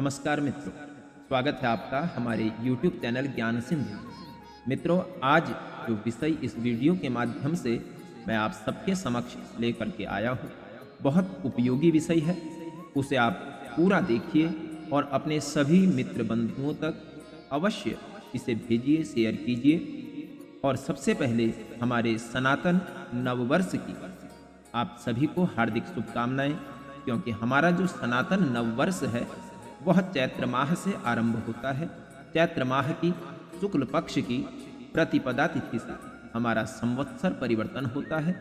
नमस्कार मित्रों, स्वागत है आपका हमारे YouTube चैनल ज्ञान सिंधु। मित्रों, आज जो विषय इस वीडियो के माध्यम से मैं आप सबके समक्ष लेकर के आया हूँ, बहुत उपयोगी विषय है। उसे आप पूरा देखिए और अपने सभी मित्र बंधुओं तक अवश्य इसे भेजिए, शेयर कीजिए। और सबसे पहले हमारे सनातन नववर्ष की आप सभी को हार्दिक शुभकामनाएं, क्योंकि हमारा जो सनातन नववर्ष है वह चैत्र माह से आरंभ होता है। चैत्र माह की शुक्ल पक्ष की प्रतिपदा तिथि से हमारा संवत्सर परिवर्तन होता है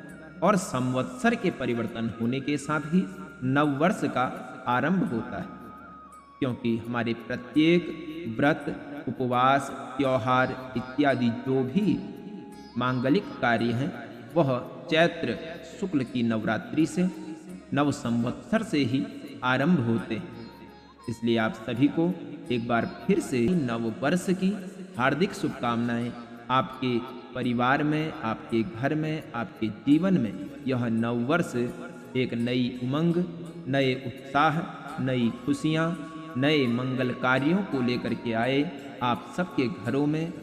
और संवत्सर के परिवर्तन होने के साथ ही नववर्ष का आरंभ होता है, क्योंकि हमारे प्रत्येक व्रत, उपवास, त्योहार इत्यादि जो भी मांगलिक कार्य हैं वह चैत्र शुक्ल की नवरात्रि से नव संवत्सर से ही आरंभ होते हैं। इसलिए आप सभी को एक बार फिर से नव वर्ष की हार्दिक शुभकामनाएं। आपके परिवार में, आपके घर में, आपके जीवन में यह नव वर्ष एक नई उमंग, नए उत्साह, नई खुशियां, नए मंगल कार्यों को लेकर के आए। आप सबके घरों में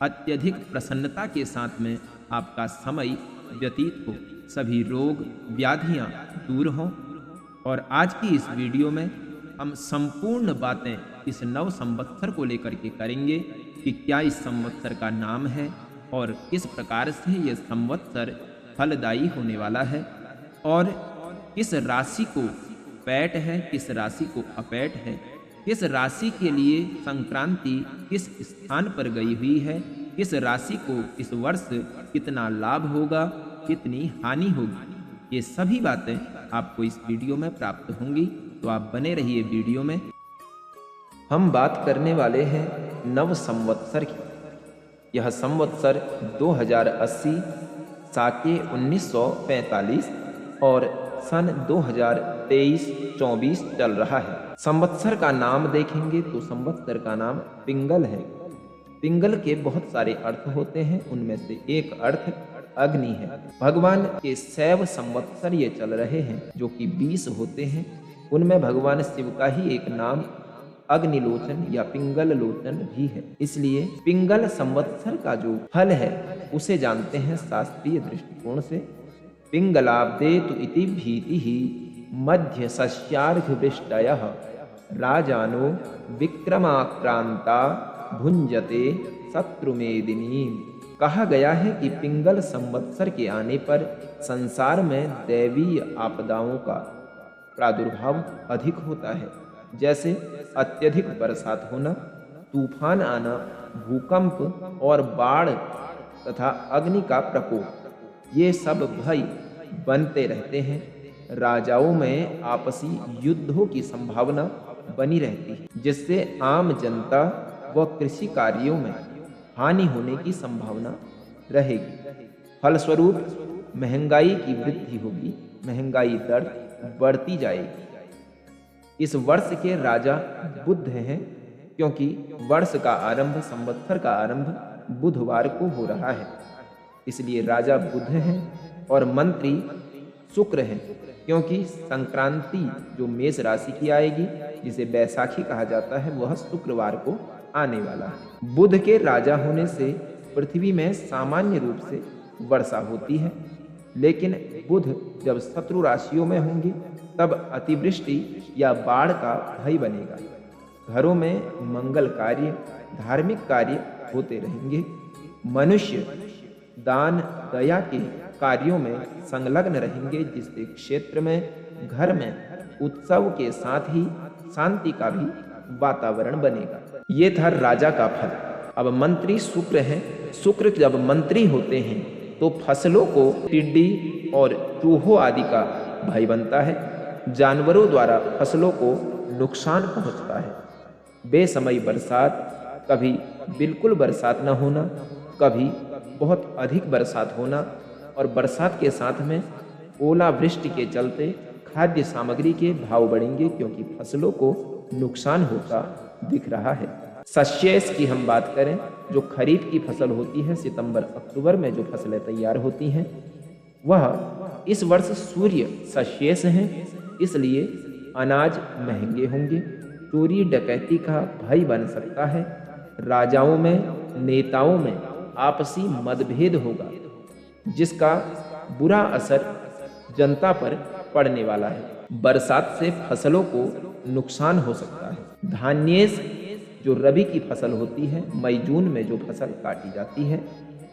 अत्यधिक प्रसन्नता के साथ में आपका समय व्यतीत हो, सभी रोग व्याधियां दूर हों। और आज की इस वीडियो में हम संपूर्ण बातें इस नव संवत्सर को लेकर के करेंगे कि क्या इस संवत्सर का नाम है और किस प्रकार से यह संवत्सर फलदायी होने वाला है, और किस राशि को पैठ है, किस राशि को अपैठ है, किस राशि के लिए संक्रांति किस स्थान पर गई हुई है, किस राशि को इस वर्ष कितना लाभ होगा, कितनी हानि होगी। ये सभी बातें आपको इस वीडियो में प्राप्त होंगी, तो आप बने रहिए वीडियो में। हम बात करने वाले हैं नव संवत्सर की। यह संवत्सर 2080 साके 1945 और सन 2023-24 चल रहा है। संवत्सर का नाम देखेंगे तो संवत्सर का नाम पिंगल है। पिंगल के बहुत सारे अर्थ होते हैं, उनमें से एक अर्थ अग्नि है। भगवान के शैव संवत्सर ये चल रहे हैं जो कि 20 होते हैं। उनमें भगवान शिव का ही एक नाम अग्निलोचन या पिंगल लोचन भी है। इसलिए पिंगल संवत्सर का जो फल है उसे जानते हैं शास्त्रीय दृष्टिकोण से। पिंगलाब्दे तु इति भीतिः मध्य सस्यार्घ वृष्टयः राजानो विक्रमाक्रांता भुंजते शत्रुमेदिनी। कहा गया है कि पिंगल संवत्सर के आने पर संसार में दैवीय आपदाओं का प्रादुर्भाव अधिक होता है, जैसे अत्यधिक बरसात होना, तूफान आना, भूकंप और बाढ़ तथा अग्नि का प्रकोप। ये सब भय बनते रहते हैं। राजाओं में आपसी युद्धों की संभावना बनी रहती है, जिससे आम जनता व कृषि कार्यों में हानि होने की संभावना रहेगी। फलस्वरूप महंगाई की वृद्धि होगी, महंगाई दर बढ़ती जाएगी। इस वर्ष के राजा बुध हैं, क्योंकि वर्ष का आरंभ, संवत्सर का आरंभ बुधवार को हो रहा है। इसलिए राजा बुध हैं और मंत्री शुक्र हैं, क्योंकि संक्रांति जो मेष राशि की आएगी, जिसे बैसाखी कहा जाता है, वह शुक्रवार को आने वाला है। बुध के राजा होने से पृथ्वी में सामान्य रूप से वर्षा होती है, लेकिन बुध जब शत्रु राशियों में होंगे तब अतिवृष्टि या बाढ़ का भय बनेगा। घरों में मंगल कार्य, धार्मिक कार्य होते रहेंगे। मनुष्य दान दया के कार्यों में संलग्न रहेंगे, जिससे क्षेत्र में, घर में उत्सव के साथ ही शांति का भी वातावरण बनेगा। ये था राजा का फल। अब मंत्री शुक्र हैं। शुक्र जब मंत्री होते हैं तो फसलों को टिड्डी और चूहों आदि का भय बनता है। जानवरों द्वारा फसलों को नुकसान पहुंचता है। बेसमय बरसात, कभी बिल्कुल बरसात न होना, कभी बहुत अधिक बरसात होना, और बरसात के साथ में ओलावृष्टि के चलते खाद्य सामग्री के भाव बढ़ेंगे, क्योंकि फसलों को नुकसान होता दिख रहा है। सस्येस की हम बात करें, जो खरीफ की फसल होती है, सितंबर अक्टूबर में जो फसलें तैयार होती हैं, वह इस वर्ष सूर्य सस्येस हैं, इसलिए अनाज महंगे होंगे। चोरी डकैती का भय बन सकता है। राजाओं में, नेताओं में आपसी मतभेद होगा, जिसका बुरा असर जनता पर पड़ने वाला है। बरसात से फसलों को नुकसान हो सकता है। धान्येश जो रबी की फसल होती है, मई जून में जो फसल काटी जाती है,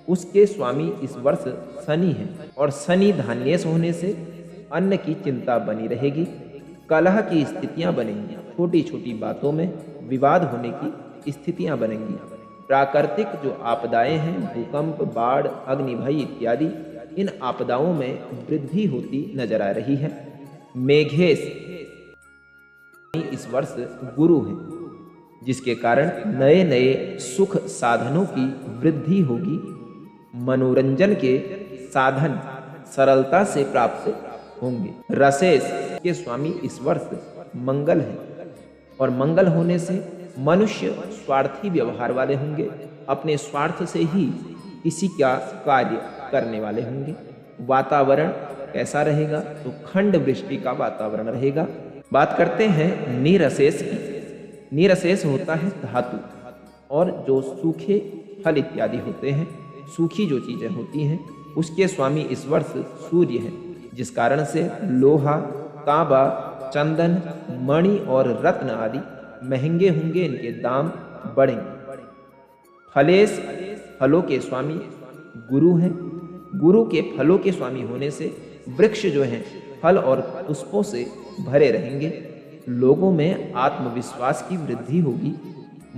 उसके स्वामी इस वर्ष शनि है और शनि धान्येश होने से अन्न की चिंता बनी रहेगी। कलह की स्थितियां बनेंगी। छोटी छोटी बातों में विवाद होने की स्थितियां बनेंगी। प्राकृतिक जो आपदाएं हैं, भूकंप, बाढ़, अग्निभय इत्यादि, इन आपदाओं में वृद्धि होती नजर आ रही है। मेघेश इस वर्ष गुरु है, जिसके कारण नए नए सुख साधनों की वृद्धि होगी। मनोरंजन के साधन सरलता से प्राप्त होंगे। रसेश के स्वामी इस वर्ष मंगल है और मंगल होने से मनुष्य स्वार्थी व्यवहार वाले होंगे। अपने स्वार्थ से ही किसी का कार्य करने वाले होंगे। वातावरण कैसा रहेगा? तो खंड वृष्टि का वातावरण रहेगा। बात करते हैं निरशेष की। निरशेष होता है धातु और जो सूखे फल इत्यादि होते हैं, सूखी जो चीजें होती हैं, उसके स्वामी इस वर्ष सूर्य है, जिस कारण से लोहा, तांबा, चंदन, मणि और रत्न आदि महंगे होंगे, इनके दाम बढ़ेंगे। फलेश फलों के स्वामी गुरु हैं। गुरु के फलों के स्वामी होने से वृक्ष जो हैं फल और पुष्पों से भरे रहेंगे। लोगों में आत्मविश्वास की वृद्धि होगी।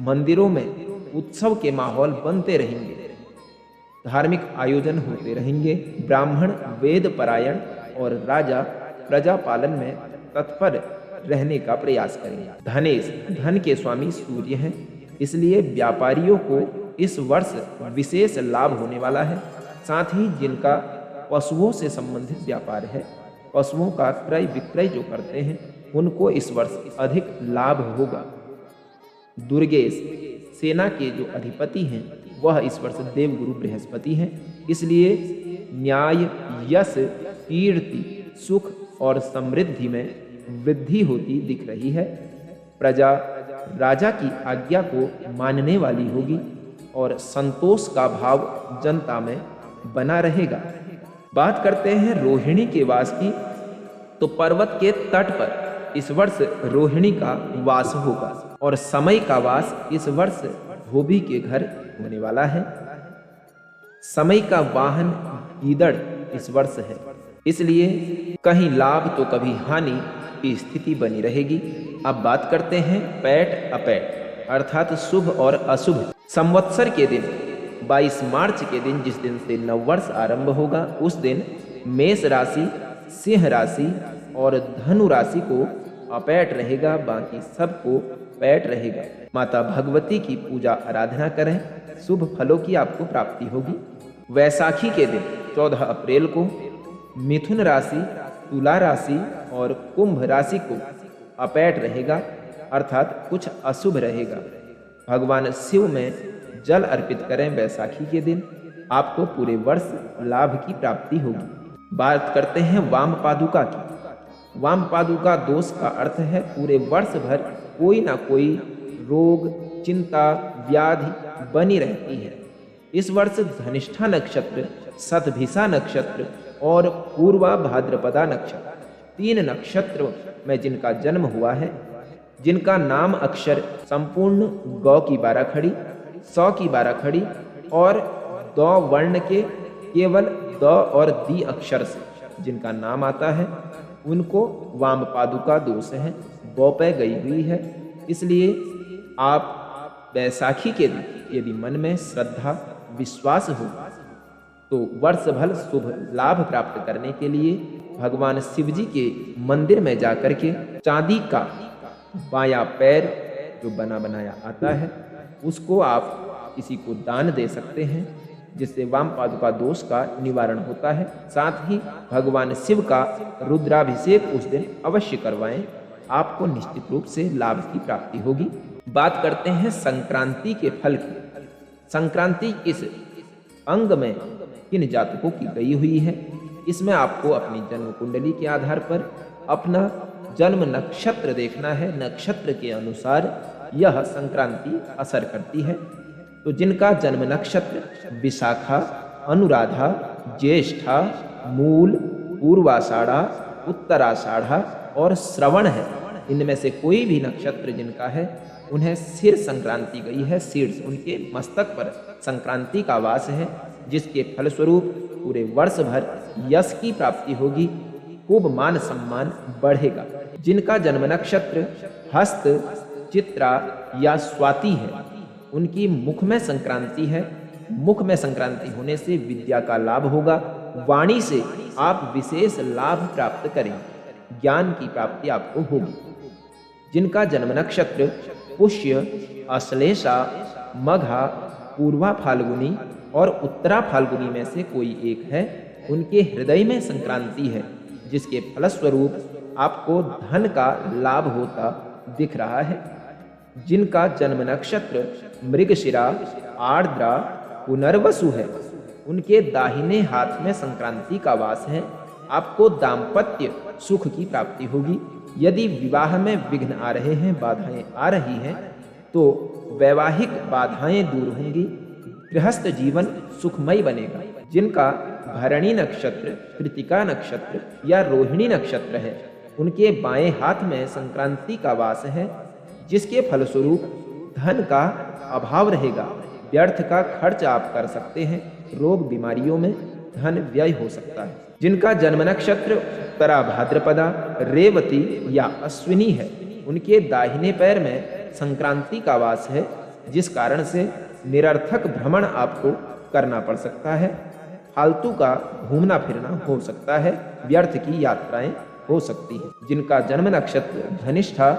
मंदिरों में उत्सव के माहौल बनते रहेंगे। धार्मिक आयोजन होते रहेंगे। ब्राह्मण वेद परायण और राजा प्रजा पालन में तत्पर रहने का प्रयास करेंगे। धनेश धन के स्वामी सूर्य हैं, इसलिए व्यापारियों को इस वर्ष विशेष लाभ होने वाला है। साथ ही जिनका पशुओं से संबंधित व्यापार है, पशुओं का क्रय विक्रय जो करते हैं, उनको इस वर्ष अधिक लाभ होगा। दुर्गेश सेना के जो अधिपति हैं, वह इस वर्ष देवगुरु बृहस्पति हैं, इसलिए न्याय, यश, कीर्ति, सुख और समृद्धि में वृद्धि होती दिख रही है। प्रजा राजा की आज्ञा को मानने वाली होगी और संतोष का भाव जनता में बना रहेगा। बात करते हैं रोहिणी के वास की, तो पर्वत के तट पर इस वर्ष रोहिणी का वास होगा और समय का वास इस वर्ष धोबी के घर होने वाला है। समय का वाहन गीदड़ इस वर्ष है, इसलिए कहीं लाभ तो कभी हानि की स्थिति बनी रहेगी। अब बात करते हैं पैठ अपैठ अर्थात शुभ और अशुभ। संवत्सर के दिन 22 मार्च के दिन, जिस दिन से नववर्ष आरंभ होगा, उस दिन मेष राशि, सिंह राशि और धनु राशि को अपैठ रहेगा, बाकी सबको पैठ रहेगा। माता भगवती की पूजा आराधना करें, शुभ फलों की आपको प्राप्ति होगी। वैसाखी के दिन 14 अप्रैल को मिथुन राशि, तुला राशि और कुंभ राशि को अपैठ रहेगा, अर्थात कुछ अशुभ रहेगा। भगवान शिव में जल अर्पित करें वैसाखी के दिन, आपको पूरे वर्ष लाभ की प्राप्ति होगी। बात करते हैं वाम पादुका की। वाम पादुका दोष का अर्थ है पूरे वर्ष भर कोई ना कोई रोग, चिंता, व्याधि बनी रहती है। इस वर्ष धनिष्ठा नक्षत्र, शतभिषा नक्षत्र और पूर्वा भाद्रपदा नक्षत्र, 3 नक्षत्र में जिनका जन्म हुआ है, जिनका नाम अक्षर संपूर्ण गौ की 12 खड़ी, 100 की 12 खड़ी और द वर्ण के केवल द और दी अक्षर से जिनका नाम आता है, उनको वाम पादुका दोष है, बौपे गई हुई है। इसलिए आप वैसाखी के दिन यदि मन में श्रद्धा विश्वास हो तो वर्ष भर शुभ लाभ प्राप्त करने के लिए भगवान शिव जी के मंदिर में जाकर के चांदी का बायां पैर जो बना बनाया आता है, उसको आप किसी को दान दे सकते हैं, जिससे वाम पादुका दोष का निवारण होता है। साथ ही भगवान शिव का रुद्राभिषेक उस दिन अवश्य करवाएं, आपको निश्चित रूप से लाभ की प्राप्ति होगी। बात करते हैं संक्रांति के फल की। संक्रांति किस अंग में किन जातकों की गई हुई है, इसमें आपको अपनी जन्म कुंडली के आधार पर अपना जन्म नक्षत्र देखना है, नक्षत्र के अनुसार यह संक्रांति असर करती है। तो जिनका जन्म नक्षत्र विशाखा, अनुराधा, ज्येष्ठा, मूल, पूर्वाषाढ़ा, उत्तराषाढ़ा और श्रवण है, इनमें से कोई भी नक्षत्र जिनका है उन्हें सिर संक्रांति गई है, शीर्ष उनके मस्तक पर संक्रांति का वास है, जिसके फलस्वरूप पूरे वर्ष भर यश की प्राप्ति होगी, खूब मान सम्मान बढ़ेगा। जिनका जन्म नक्षत्र हस्त, चित्रा या स्वाति है, उनकी मुख में संक्रांति है। मुख में संक्रांति होने से विद्या का लाभ होगा, वाणी से आप विशेष लाभ प्राप्त करेंगे, ज्ञान की प्राप्ति आपको होगी। जिनका जन्म नक्षत्र पुष्य, अश्लेषा, मघा, पूर्वा फाल्गुनी और उत्तरा फाल्गुनी में से कोई एक है, उनके हृदय में संक्रांति है, जिसके फलस्वरूप आपको धन का लाभ होता दिख रहा है। जिनका जन्म नक्षत्र मृगशिरा, आर्द्रा, पुनर्वसु है, उनके दाहिने हाथ में संक्रांति का वास है, आपको दाम्पत्य सुख की प्राप्ति होगी। यदि विवाह में विघ्न आ रहे हैं, बाधाएं आ रही हैं, तो वैवाहिक बाधाएं दूर होंगी, गृहस्थ जीवन सुखमय बनेगा। जिनका भरणी नक्षत्र, कृतिका नक्षत्र या रोहिणी नक्षत्र है, उनके बाएं हाथ में संक्रांति का वास है, जिसके फलस्वरूप धन का अभाव रहेगा, व्यर्थ का खर्च आप कर सकते हैं, रोग बीमारियों में धन व्यय हो सकता है। जिनका जन्म नक्षत्र उत्तरा भाद्रपदा, रेवती या अश्विनी है, उनके दाहिने पैर में संक्रांति का वास है, जिस कारण से निरर्थक भ्रमण आपको करना पड़ सकता है, फालतू का घूमना फिरना हो सकता है, व्यर्थ की यात्राएं हो सकती है। जिनका जन्म नक्षत्र धनिष्ठा,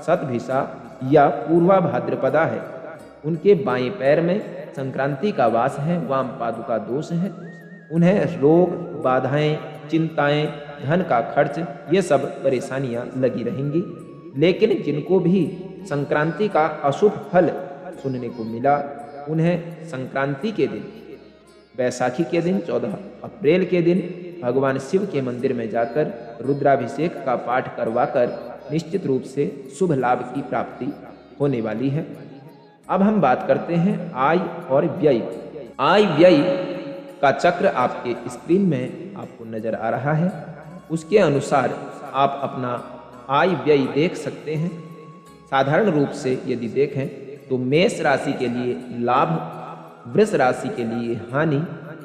शतभिषा या पूर्वा भाद्रपदा है, उनके बाएं पैर में संक्रांति का वास है, वाम पादुका दोष है, उन्हें रोग, बाधाएं, चिंताएं, धन का खर्च, ये सब परेशानियां लगी रहेंगी। लेकिन जिनको भी संक्रांति का अशुभ फल सुनने को मिला, उन्हें संक्रांति के दिन, बैसाखी के दिन 14 अप्रैल के दिन भगवान शिव के मंदिर में जाकर रुद्राभिषेक का पाठ करवाकर निश्चित रूप से शुभ लाभ की प्राप्ति होने वाली है। अब हम बात करते हैं आय और व्यय। आय व्यय का चक्र आपके स्क्रीन में आपको नजर आ रहा है, उसके अनुसार आप अपना आय व्यय देख सकते हैं। साधारण रूप से यदि देखें तो मेष राशि के लिए लाभ, वृष राशि के लिए हानि,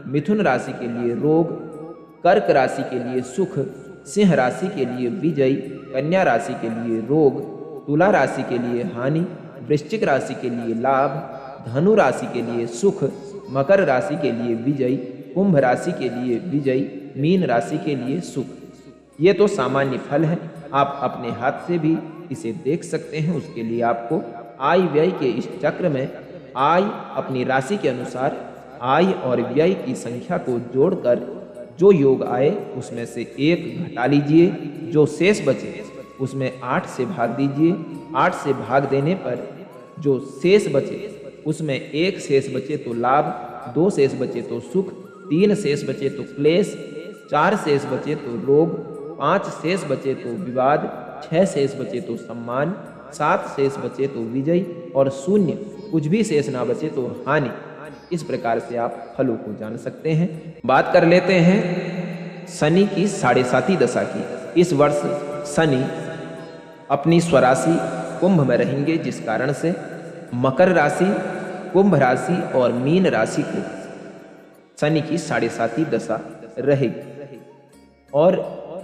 मिथुन राशि के लिए रोग, कर्क राशि के लिए सुख, सिंह राशि के लिए विजय, कन्या राशि के लिए रोग, तुला राशि के लिए हानि, वृश्चिक राशि के लिए लाभ, धनु राशि के लिए सुख, मकर राशि के लिए विजय, कुंभ राशि के लिए विजय, मीन राशि के लिए सुख। ये तो सामान्य फल है, आप अपने हाथ से भी इसे देख सकते हैं। उसके लिए आपको आय व्यय के इस चक्र में आय अपनी राशि के अनुसार आय और व्यय की संख्या को जोड़कर जो योग आए उसमें से 1 घटा लीजिए, जो शेष बचे उसमें 8 से भाग दीजिए। 8 से भाग देने पर जो शेष बचे उसमें 1 शेष बचे तो लाभ, 2 शेष बचे तो सुख, 3 शेष बचे तो क्लेश, 4 शेष बचे तो रोग, 5 शेष बचे तो विवाद, 6 शेष बचे तो सम्मान, 7 शेष बचे तो विजय और 0 कुछ भी शेष ना बचे तो हानि। इस प्रकार से आप फलों को जान सकते हैं। बात कर लेते हैं शनि की 7.5 दशा की। इस वर्ष शनि अपनी स्वराशि कुंभ में रहेंगे, जिस कारण से मकर राशि, कुंभ राशि और मीन राशि को शनि की 7.5 दशा रहेगी। और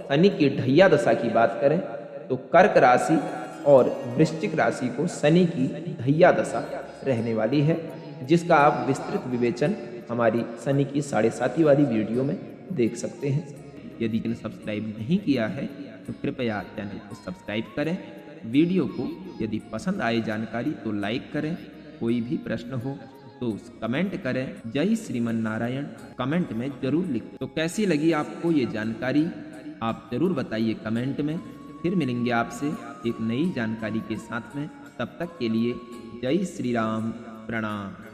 शनि की ढैया दशा की बात करें तो कर्क राशि और वृश्चिक राशि को शनि की ढैया दशा रहने वाली है, जिसका आप विस्तृत विवेचन हमारी शनि की 7.5 वाली वीडियो में देख सकते हैं। यदि चैनल सब्सक्राइब नहीं किया है तो कृपया चैनल को सब्सक्राइब करें। वीडियो को यदि पसंद आए जानकारी तो लाइक करें। कोई भी प्रश्न हो तो कमेंट करें। जय श्रीमन नारायण कमेंट में जरूर लिखें। तो कैसी लगी आपको ये जानकारी आप जरूर बताइए कमेंट में। फिर मिलेंगे आपसे एक नई जानकारी के साथ में। तब तक के लिए जय श्री राम, प्रणाम।